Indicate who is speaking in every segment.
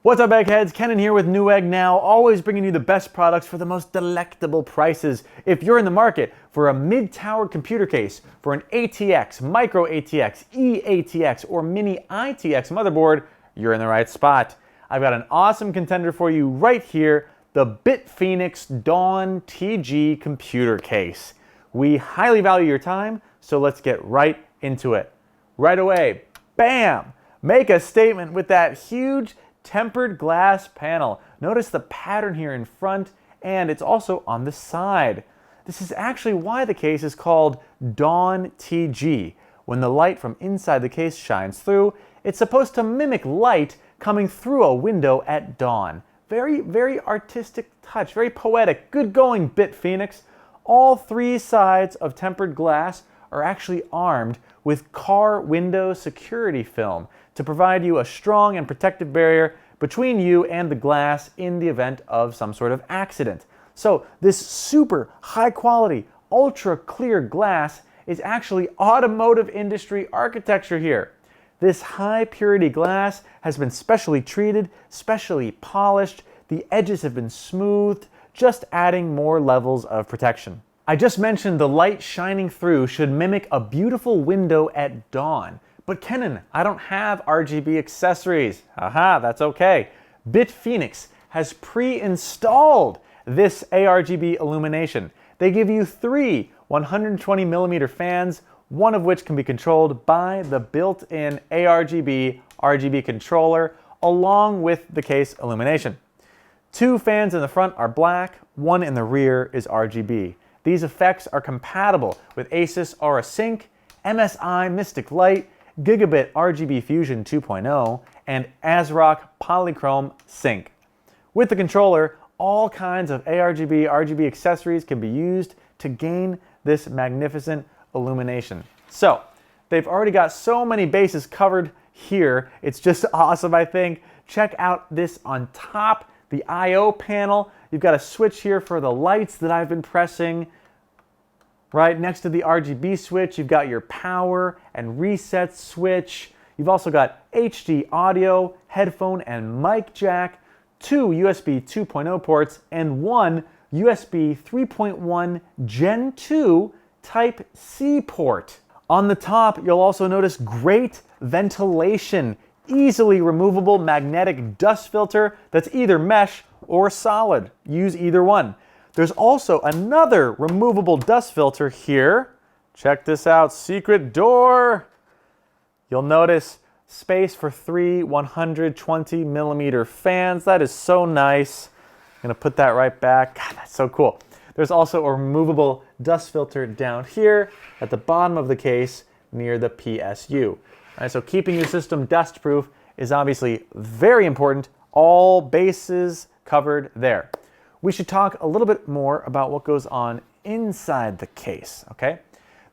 Speaker 1: What's up, eggheads? Kenan here with Newegg now, always bringing you the best products for the most delectable prices. If you're in the market for a mid-towered computer case for an ATX, micro ATX, eATX, or mini ITX motherboard, you're in the right spot. I've got an awesome contender for you right here, the BitFenix Dawn TG computer case. We highly value your time, so let's get right into it. Right away, bam! Make a statement with that huge tempered glass panel. Notice the pattern here in front, and it's also on the side. This is actually why the case is called Dawn TG. When the light from inside the case shines through, it's supposed to mimic light coming through a window at dawn. Very, very artistic touch, very poetic. Good going, BitFenix. All three sides of tempered glass are actually armed with car window security film to provide you a strong and protective barrier between you and the glass in the event of some sort of accident. So this super high quality, ultra clear glass is actually automotive industry architecture here. This high purity glass has been specially treated, specially polished, the edges have been smoothed, just adding more levels of protection. I just mentioned the light shining through should mimic a beautiful window at dawn. But Kenan, I don't have RGB accessories. Aha, that's okay. BitFenix has pre-installed this ARGB illumination. They give you three 120mm fans, one of which can be controlled by the built-in ARGB RGB controller along with the case illumination. Two fans in the front are black, one in the rear is RGB. These effects are compatible with Asus Aura Sync, MSI Mystic Light, Gigabit RGB Fusion 2.0, and ASRock Polychrome Sync. With the controller, all kinds of ARGB, RGB accessories can be used to gain this magnificent illumination. So, they've already got so many bases covered here. It's just awesome, I think. Check out this on top, the I/O panel. You've got a switch here for the lights that I've been pressing. Right next to the RGB switch, you've got your power and reset switch. You've also got HD audio, headphone and mic jack, two USB 2.0 ports, and one USB 3.1 Gen 2 Type-C port. On the top, you'll also notice great ventilation, easily removable magnetic dust filter that's either mesh or solid. Use either one. There's also another removable dust filter here. Check this out, secret door. You'll notice space for three 120mm fans. That is so nice. I'm gonna put that right back. God, that's so cool. There's also a removable dust filter down here at the bottom of the case near the PSU. All right, so keeping your system dust proof is obviously very important. All bases covered there. We should talk a little bit more about what goes on inside the case, okay?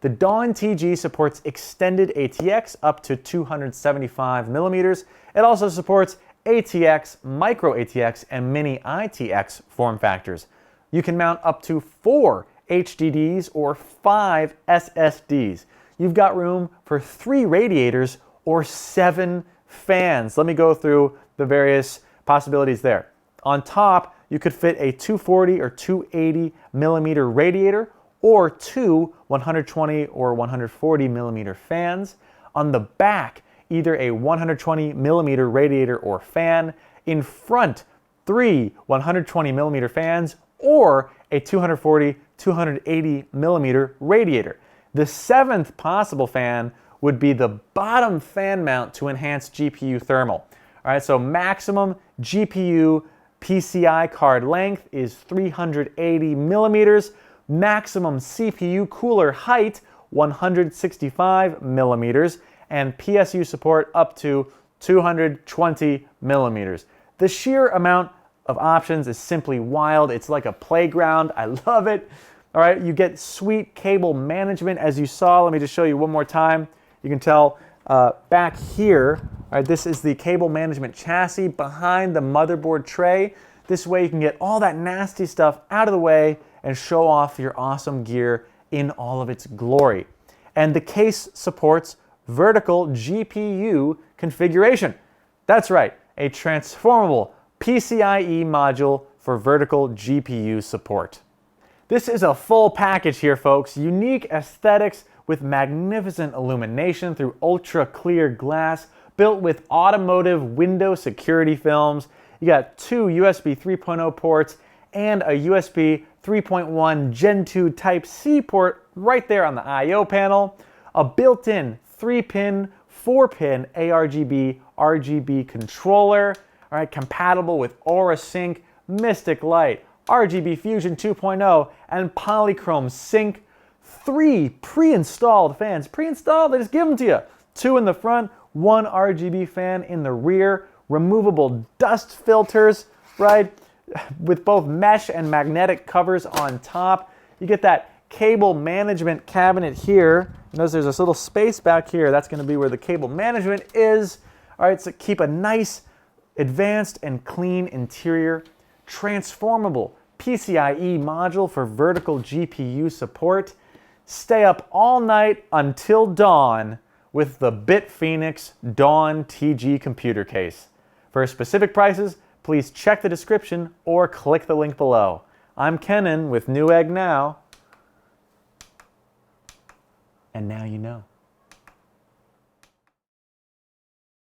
Speaker 1: The Dawn TG supports extended ATX up to 275mm. It also supports ATX, micro ATX, and mini ITX form factors. You can mount up to 4 HDDs or 5 SSDs. You've got room for 3 radiators or 7 fans. Let me go through the various possibilities there. On top, you could fit a 240 or 280mm radiator or two 120 or 140mm fans. On the back, either a 120mm radiator or fan. In front, 3 120mm fans or a 240, 280mm radiator. The seventh possible fan would be the bottom fan mount to enhance GPU thermal. All right, so maximum GPU PCI card length is 380mm, maximum CPU cooler height 165mm, and PSU support up to 220mm. The sheer amount of options is simply wild. It's like a playground. I love it. All right, you get sweet cable management as you saw. Let me just show you one more time. You can tell back here, all right, this is the cable management chassis behind the motherboard tray. This way you can get all that nasty stuff out of the way and show off your awesome gear in all of its glory. And the case supports vertical GPU configuration. That's right, a transformable PCIe module for vertical GPU support. This is a full package here, folks. Unique aesthetics with magnificent illumination through ultra clear glass, built with automotive window security films. You got two USB 3.0 ports and a USB 3.1 Gen 2 Type-C port right there on the I/O panel. A built-in 3-pin, 4-pin ARGB RGB controller, all right, compatible with Aura Sync, Mystic Light, RGB Fusion 2.0, and Polychrome Sync. 3 pre-installed fans. Pre-installed, they just give them to you. 2 in the front, 1 RGB fan in the rear, removable dust filters, right, with both mesh and magnetic covers on top. You get that cable management cabinet here. Notice there's this little space back here. That's going to be where the cable management is. All right, so keep a nice, advanced, and clean interior. Transformable PCIe module for vertical GPU support. Stay up all night until dawn with the BitFenix Dawn TG computer case. For specific prices, please check the description or click the link below. I'm Kenan with Newegg Now, and now you know.